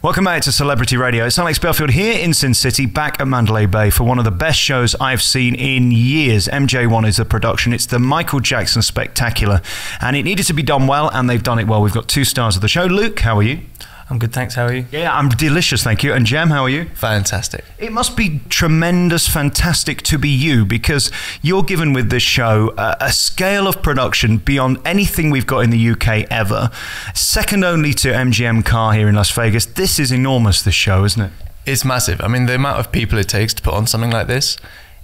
Welcome back to Celebrity Radio. It's Alex Belfield here in Sin City, back at Mandalay Bay for one of the best shows I've seen in years. MJ1 is the production. It's the Michael Jackson Spectacular, and it needed to be done well, and they've done it well. We've got 2 stars of the show. Luke, how are you? I'm good, thanks. How are you? Yeah, I'm delicious, thank you. And Jem, how are you? Fantastic. It must be tremendous, fantastic to be you, because you're given with this show a scale of production beyond anything we've got in the UK ever. Second only to MGM Car here in Las Vegas. This is enormous, this show, isn't it? It's massive. I mean, the amount of people it takes to put on something like this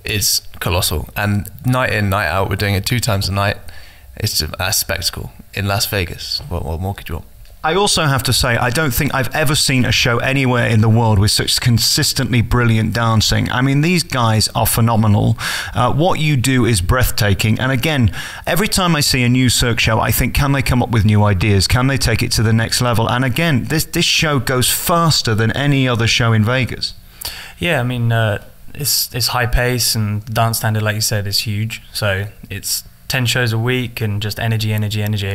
is colossal. And night in, night out, we're doing it 2 times a night. It's a spectacle in Las Vegas. What more could you want? I also have to say, I don't think I've ever seen a show anywhere in the world with such consistently brilliant dancing. I mean, these guys are phenomenal. What you do is breathtaking. And again, every time I see a new Cirque show, I think, can they come up with new ideas? Can they take it to the next level? And again, this show goes faster than any other show in Vegas. Yeah, I mean, it's high pace, and dance standard, like you said, is huge. So it's 10 shows a week and just energy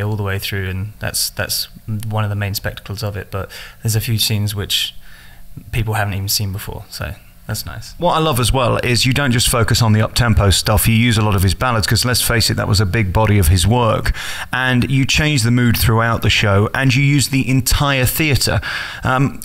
all the way through, and that's one of the main spectacles of it. But there's a few scenes which people haven't even seen before, so that's nice. What I love as well is you don't just focus on the up-tempo stuff, you use a lot of his ballads, because let's face it, that was a big body of his work, and you change the mood throughout the show, and you use the entire theatre.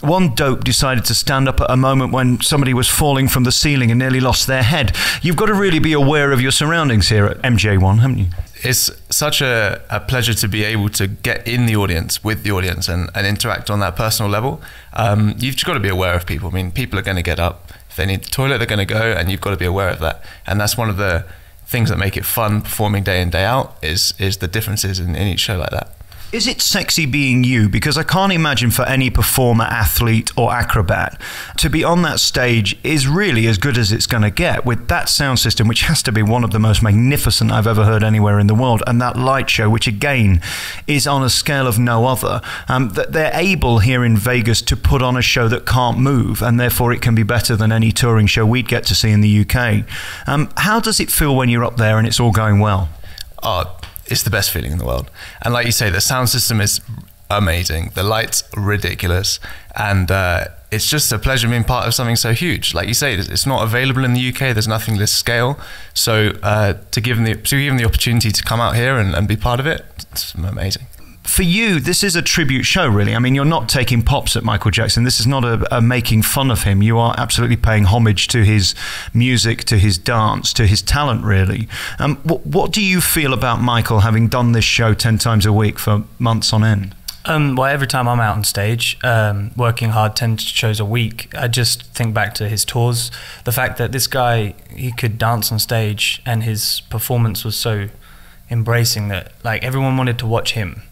One dope decided to stand up at a moment when somebody was falling from the ceiling and nearly lost their head. You've got to really be aware of your surroundings here at MJ1, haven't you? It's such a pleasure to be able to get in the audience, with the audience, and interact on that personal level. You've just got to be aware of people. I mean, people are going to get up. If they need the toilet, they're going to go, and you've got to be aware of that. And that's one of the things that make it fun performing day in, day out, is the differences in each show like that. Is it sexy being you? Because I can't imagine for any performer, athlete or acrobat to be on that stage is really as good as it's going to get, with that sound system, which has to be one of the most magnificent I've ever heard anywhere in the world, and that light show, which again is on a scale of no other. That they're able here in Vegas to put on a show that can't move, and therefore it can be better than any touring show we'd get to see in the UK. How does it feel when you're up there and it's all going well? Oh, it's the best feeling in the world. And like you say, the sound system is amazing. The lights are ridiculous. And it's just a pleasure being part of something so huge. Like you say, it's not available in the UK. There's nothing this scale. So to give them the opportunity to come out here and be part of it, it's amazing. For you, this is a tribute show, really. I mean, you're not taking pops at Michael Jackson. This is not a making fun of him. You are absolutely paying homage to his music, to his dance, to his talent, really. What do you feel about Michael having done this show 10 times a week for months on end? Well, every time I'm out on stage, working hard, 10 shows a week, I just think back to his tours. The fact that this guy, he could dance on stage, and his performance was so embracing that, like, everyone wanted to watch him.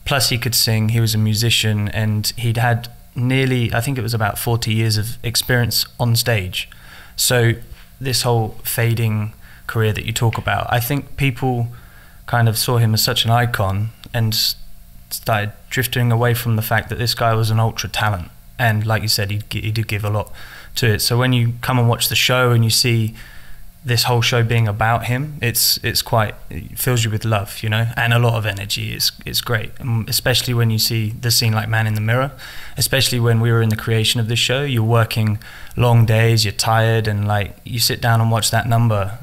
Plus he could sing, he was a musician, and he'd had nearly, I think it was about 40 years of experience on stage. So this whole fading career that you talk about, I think people kind of saw him as such an icon and started drifting away from the fact that this guy was an ultra talent. And like you said, he did give a lot to it. So when you come and watch the show and you see this whole show being about him, it fills you with love, you know, and a lot of energy. It's great, especially when you see the scene like Man in the Mirror, especially when we were in the creation of this show. You're working long days, you're tired, and like you sit down and watch that number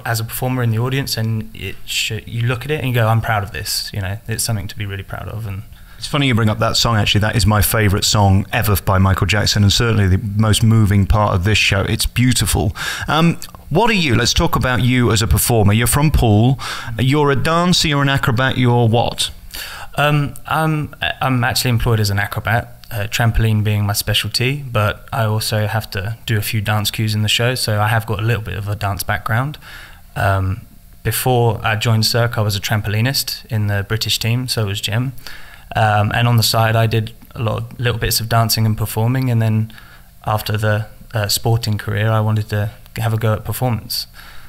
as a performer in the audience, and you look at it and you go, I'm proud of this, you know. It's something to be really proud of. And it's funny you bring up that song, actually. That is my favourite song ever by Michael Jackson, and certainly the most moving part of this show. It's beautiful. What are you? Let's talk about you as a performer. You're from Poole. You're a dancer, you're an acrobat, you're what? I'm actually employed as an acrobat, trampoline being my specialty, but I also have to do a few dance cues in the show, so I have got a little bit of a dance background. Before I joined Cirque, I was a trampolinist in the British team, so was Jem. And on the side, I did a lot of little bits of dancing and performing. And then after the sporting career, I wanted to have a go at performance.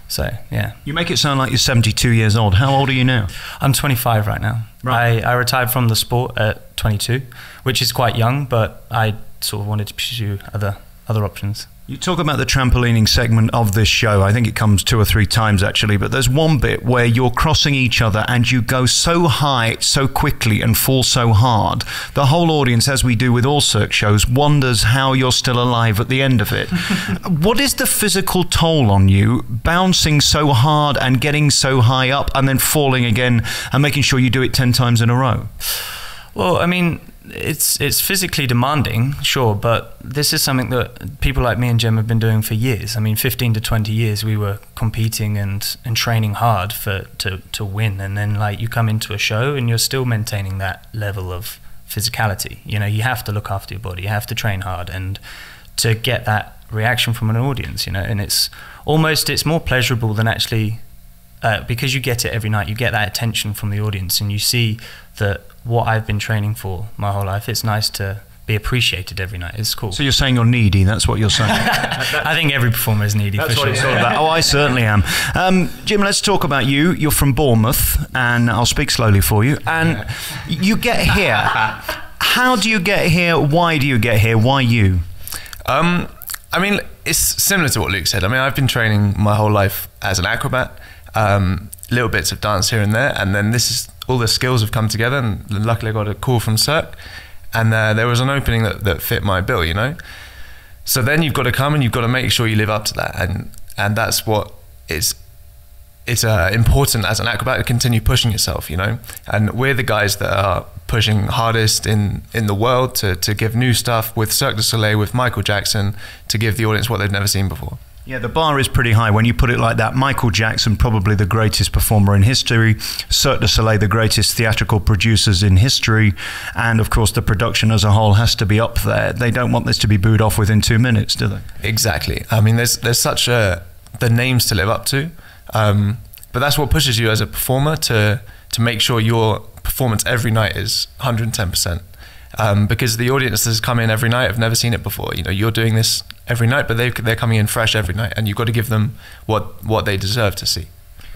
So, yeah. You make it sound like you're 72 years old. How old are you now? I'm 25 right now. Right. I retired from the sport at 22, which is quite young, but I sort of wanted to pursue other other options. You talk about the trampolining segment of this show. I think it comes 2 or 3 times actually, but there's one bit where you're crossing each other and you go so high so quickly and fall so hard. The whole audience, as we do with all Cirque shows, wonders how you're still alive at the end of it. What is the physical toll on you, bouncing so hard and getting so high up and then falling again and making sure you do it 10 times in a row? Well, I mean, it's physically demanding, sure, but this is something that people like me and Jim have been doing for years. I mean, 15 to 20 years we were competing and training hard to win, and then like you come into a show and you're still maintaining that level of physicality. You know, you have to look after your body, you have to train hard, and to get that reaction from an audience, you know, and it's more pleasurable than actually because you get it every night. You get that attention from the audience, and you see that what I've been training for my whole life, it's nice to be appreciated every night. It's cool. So you're saying you're needy, that's what you're saying? I think every performer is needy. That's for what sure. it's all about. Oh, I certainly am. Jim, let's talk about you. You're from Bournemouth, and I'll speak slowly for you. And you get here. How do you get here? Why do you get here? Why you? I mean, it's similar to what Luke said. I mean, I've been training my whole life as an acrobat, little bits of dance here and there, and then all the skills have come together, and luckily I got a call from Cirque, and there was an opening that fit my bill, you know. So then you've got to come and you've got to make sure you live up to that, and that's what it's important as an acrobat to continue pushing yourself, you know. And we're the guys that are pushing hardest in the world to give new stuff with Cirque du Soleil, with Michael Jackson, to give the audience what they've never seen before. Yeah, the bar is pretty high when you put it like that. Michael Jackson, probably the greatest performer in history. Cirque du Soleil, the greatest theatrical producers in history. And of course, the production as a whole has to be up there. They don't want this to be booed off within 2 minutes, do they? Exactly. I mean, there's such the names to live up to. But that's what pushes you as a performer to make sure your performance every night is 110%. Because the audiences come in every night have never seen it before. You know, you're doing this every night, but they're coming in fresh every night, and you've got to give them what they deserve to see.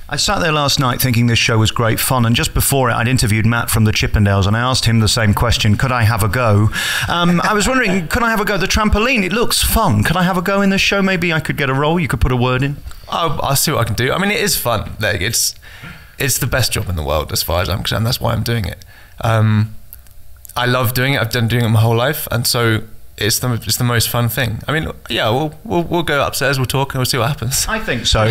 I sat there last night thinking this show was great fun, and just before it I'd interviewed Matt from the Chippendales, and I asked him the same question: could I have a go? I was wondering, could I have a go? The trampoline, it looks fun. Could I have a go in this show? Maybe I could get a role, you could put a word in. I'll see what I can do. I mean, it is fun. Like, it's the best job in the world as far as I'm concerned. That's why I'm doing it. I love doing it. I've been doing it my whole life, and so it's the most fun thing. I mean, yeah, we'll go upstairs, we'll talk, and we'll see what happens. I think so.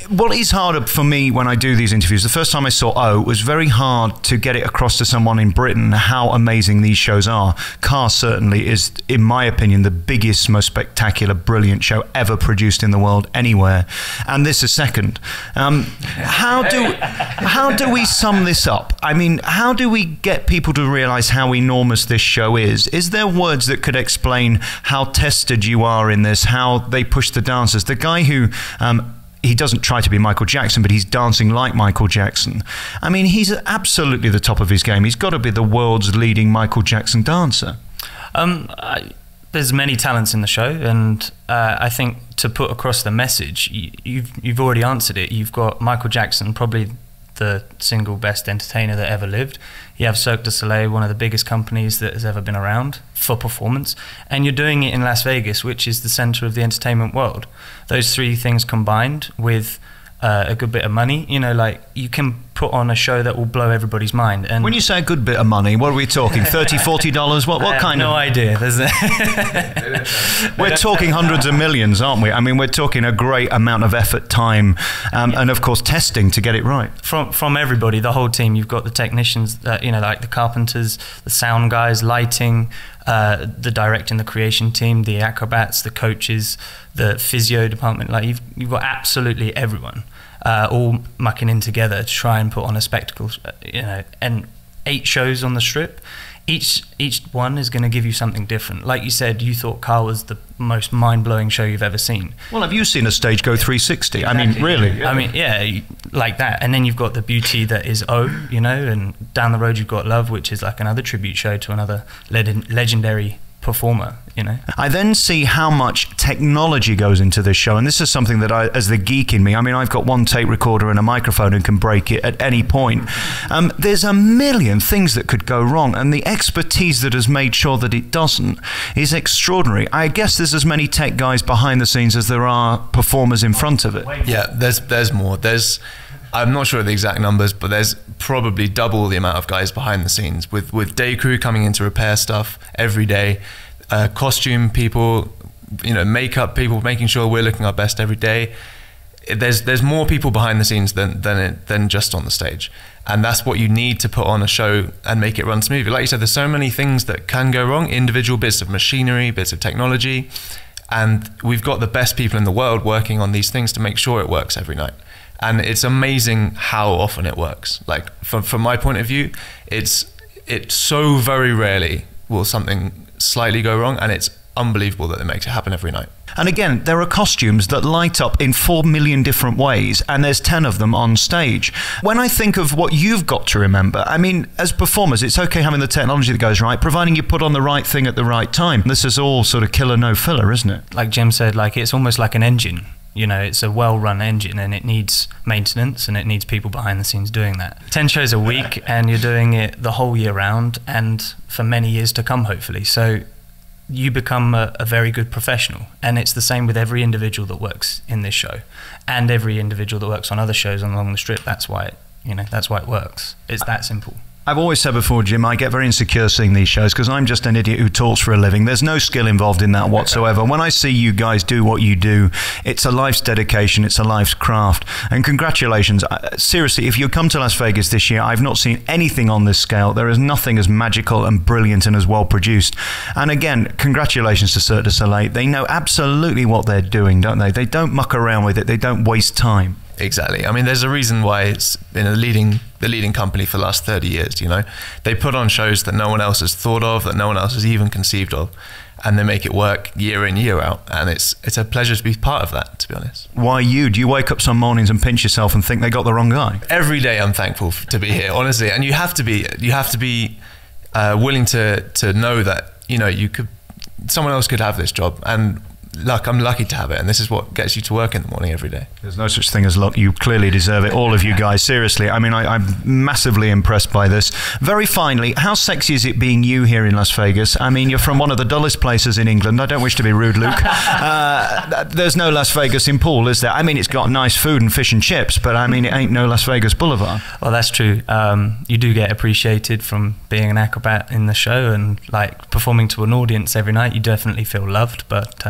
What is harder for me when I do these interviews, the first time I saw O, it was very hard to get it across to someone in Britain how amazing these shows are. Cars certainly is, in my opinion, the biggest, most spectacular, brilliant show ever produced in the world anywhere, and this is second. How do we sum this up? I mean, how do we get people to realise how enormous this show is? Is there words that could explain how tested you are in this, how they push the dancers? The guy who he doesn't try to be Michael Jackson, but he's dancing like Michael Jackson. I mean, he's absolutely the top of his game. He's got to be the world's leading Michael Jackson dancer. There's many talents in the show, and I think to put across the message, you've already answered it. You've got Michael Jackson, probably the single best entertainer that ever lived. You have Cirque du Soleil, one of the biggest companies that has ever been around for performance, and you're doing it in Las Vegas, which is the center of the entertainment world. Those three things combined with a good bit of money, you know, like, you can put on a show that will blow everybody's mind. And when you say a good bit of money, what are we talking? $30, $40? What kind of? No idea. We're talking hundreds of millions, aren't we? I mean, we're talking a great amount of effort, time, and of course testing to get it right. From everybody, the whole team. You've got the technicians, you know, like the carpenters, the sound guys, lighting, the directing, the creation team, the acrobats, the coaches, the physio department. Like, you've got absolutely everyone all mucking in together to try and put on a spectacle, you know. And 8 shows on the strip, each one is going to give you something different. Like you said, you thought Carl was the most mind-blowing show you've ever seen. Well, have you seen a stage go 360? Exactly. I mean, really? Yeah. I mean, yeah, like that. And then you've got the beauty that is you know, and down the road you've got Love, which is like another tribute show to another legendary performer, you know. I then see how much technology goes into this show, and this is something that I, as the geek in me, I mean, I've got one tape recorder and a microphone and can break it at any point. There's a million things that could go wrong, and the expertise that has made sure that it doesn't is extraordinary. I guess there's as many tech guys behind the scenes as there are performers in front of it. Yeah, there's more. I'm not sure of the exact numbers, but there's probably double the amount of guys behind the scenes with day crew coming in to repair stuff every day, costume people, you know, makeup people, making sure we're looking our best every day. There's more people behind the scenes than just on the stage, and that's what you need to put on a show and make it run smoothly. Like you said, there's so many things that can go wrong, individual bits of machinery, bits of technology, and we've got the best people in the world working on these things to make sure it works every night. And it's amazing how often it works. Like from my point of view, it's so very rarely will something slightly go wrong, and it's unbelievable that it makes it happen every night. And again, there are costumes that light up in 4 million different ways, and there's 10 of them on stage. When I think of what you've got to remember, I mean, as performers, it's okay having the technology that goes right, providing you put on the right thing at the right time. This is all sort of killer, no filler, isn't it? Like Jim said, like it's almost like an engine. You know, it's a well-run engine, and it needs maintenance, and it needs people behind the scenes doing that. 10 shows a week, and you're doing it the whole year round, and for many years to come, hopefully. So you become a very good professional, and it's the same with every individual that works in this show, and every individual that works on other shows along the strip. That's why it, you know, that's why it works. It's that simple. I've always said before, Jim, I get very insecure seeing these shows because I'm just an idiot who talks for a living. There's no skill involved in that whatsoever. When I see you guys do what you do, it's a life's dedication, it's a life's craft. And congratulations. Seriously, if you come to Las Vegas this year, I've not seen anything on this scale. There is nothing as magical and brilliant and as well produced. And again, congratulations to Cirque Du Soleil. They know absolutely what they're doing, don't they? They don't muck around with it. They don't waste time. Exactly. I mean, there's a reason why it's been the leading company for the last 30 years, you know. They put on shows that no one else has thought of, that no one else has even conceived of, and they make it work year in, year out. And it's a pleasure to be part of that, to be honest. Why you? Do you wake up some mornings and pinch yourself and think they got the wrong guy? Every day I'm thankful to be here, honestly. And you have to be willing to know that, you know, someone else could have this job, and I'm lucky to have it, and this is what gets you to work in the morning every day. There's no such thing as luck. You clearly deserve it, all of you guys, seriously. I mean, I'm massively impressed by this. Very finally, how sexy is it being you here in Las Vegas? I mean, you're from one of the dullest places in England. I don't wish to be rude, Luke. There's no Las Vegas in Poole, is there? I mean, it's got nice food and fish and chips, but I mean, it ain't no Las Vegas Boulevard. Well, that's true. You do get appreciated from being an acrobat in the show, and like performing to an audience every night. You definitely feel loved, but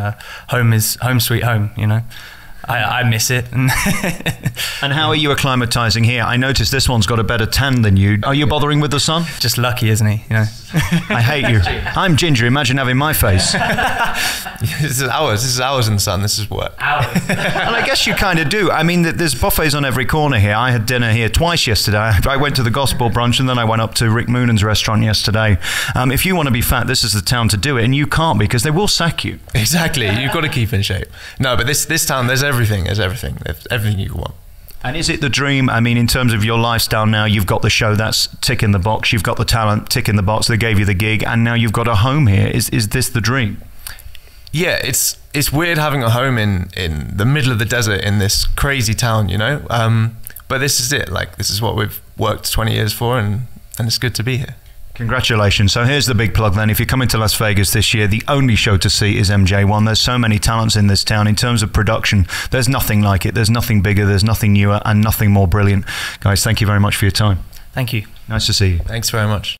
home is home sweet home, you know. I miss it. And how are you acclimatizing here? I noticed this one's got a better tan than you. Are you bothering with the sun? Just lucky, isn't he? You know. I hate you. I'm ginger. Imagine having my face. This is hours in the sun. This is work. Hours. And I guess you kind of do. I mean, there's buffets on every corner here. I had dinner here twice yesterday. I went to the Gospel Brunch, and then I went up to Rick Moonan's restaurant yesterday. If you want to be fat, this is the town to do it, and you can't because they will sack you. Exactly. You've got to keep in shape. No, but this town, there's everything. There's everything you want. And is it the dream? I mean, in terms of your lifestyle now, you've got the show, that's tick in the box. You've got the talent, tick in the box. They gave you the gig, and now you've got a home here. Is this the dream? Yeah, it's weird having a home in the middle of the desert in this crazy town, you know. But this is it. Like, this is what we've worked 20 years for, and it's good to be here. Congratulations. So here's the big plug then. If you're coming to Las Vegas this year, the only show to see is MJ1. There's so many talents in this town. In terms of production, there's nothing like it. There's nothing bigger, there's nothing newer, and nothing more brilliant. Guys, thank you very much for your time. Thank you. Nice to see you. Thanks very much.